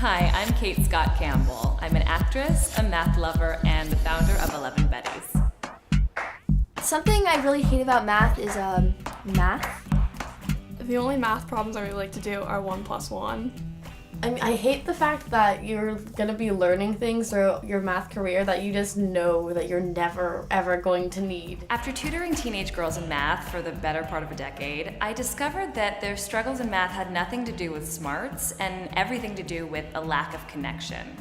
Hi, I'm Kate Scott Campbell. I'm an actress, a math lover, and the founder of 11 Betties. Something I really hate about math is math. The only math problems I really like to do are 1 + 1. I hate the fact that you're going to be learning things through your math career that you just know that you're never, ever going to need. After tutoring teenage girls in math for the better part of a decade, I discovered that their struggles in math had nothing to do with smarts and everything to do with a lack of connection.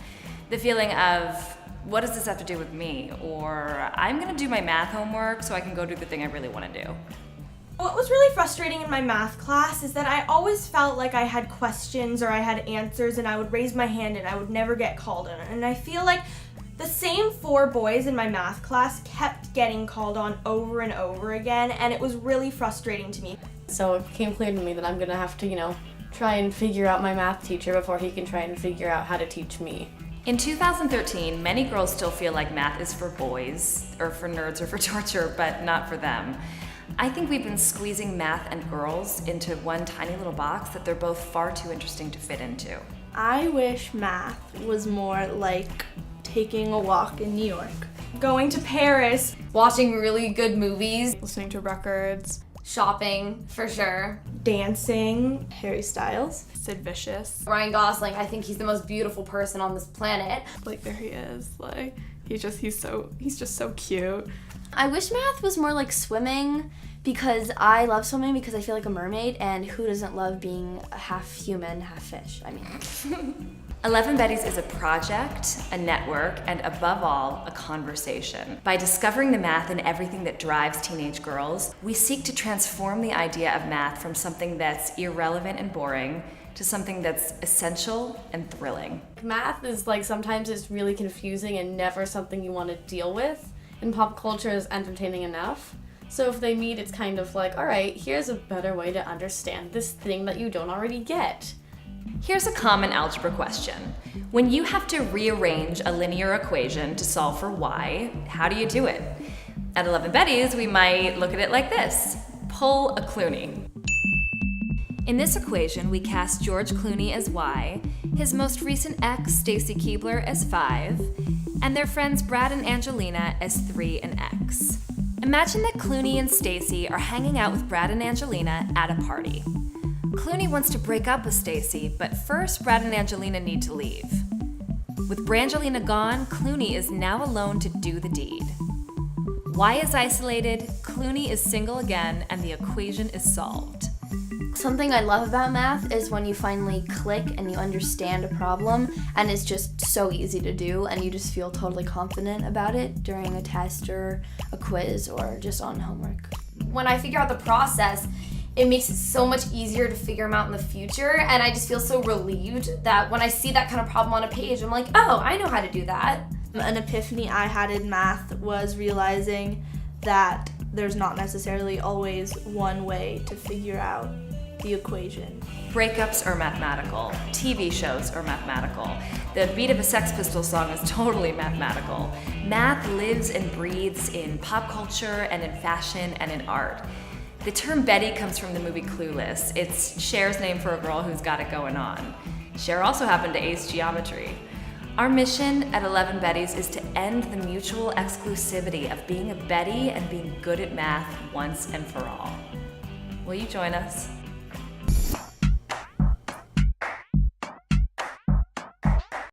The feeling of, what does this have to do with me? Or, I'm going to do my math homework so I can go do the thing I really want to do. What was really frustrating in my math class is that I always felt like I had questions or I had answers and I would raise my hand and I would never get called on. And I feel like the same 4 boys in my math class kept getting called on over and over again, and it was really frustrating to me. So it became clear to me that I'm going to have to, try and figure out my math teacher before he can try and figure out how to teach me. In 2013, many girls still feel like math is for boys, or for nerds, or for torture, but not for them. I think we've been squeezing math and girls into one tiny little box that they're both far too interesting to fit into. I wish math was more like taking a walk in New York. Going to Paris, Watching really good movies, Listening to records, shopping for sure. dancing. Harry Styles. Sid Vicious. Ryan Gosling, I think he's the most beautiful person on this planet. Like, there he is. Like, he's just so cute. I wish math was more like swimming because I love swimming because I feel like a mermaid, and who doesn't love being half human, half fish? 11 Betties is a project, a network, and above all, a conversation. By discovering the math in everything that drives teenage girls, we seek to transform the idea of math from something that's irrelevant and boring to something that's essential and thrilling. Math is sometimes it's really confusing and never something you want to deal with. And pop culture is entertaining enough. So if they meet, it's kind of like, all right, here's a better way to understand this thing that you don't already get. Here's a common algebra question. When you have to rearrange a linear equation to solve for y, how do you do it? At 11 Betties, we might look at it like this. Pull a Clooney. In this equation, we cast George Clooney as y, his most recent ex, Stacy Keibler, as 5, and their friends Brad and Angelina as 3 and x. Imagine that Clooney and Stacy are hanging out with Brad and Angelina at a party. Clooney wants to break up with Stacy, but first Brad and Angelina need to leave. With Brangelina gone, Clooney is now alone to do the deed. Y is isolated, Clooney is single again, and the equation is solved. Something I love about math is when you finally click and you understand a problem and it's just so easy to do and you just feel totally confident about it during a test or a quiz or just on homework. When I figure out the process, it makes it so much easier to figure them out in the future, and I just feel so relieved that when I see that kind of problem on a page, I'm like, oh, I know how to do that. An epiphany I had in math was realizing that there's not necessarily always one way to figure out the equation. Breakups are mathematical. TV shows are mathematical. The beat of a Sex Pistols song is totally mathematical. Math lives and breathes in pop culture and in fashion and in art. The term Betty comes from the movie Clueless. It's Cher's name for a girl who's got it going on. Cher also happened to ace geometry. Our mission at 11 Betties is to end the mutual exclusivity of being a Betty and being good at math once and for all. Will you join us?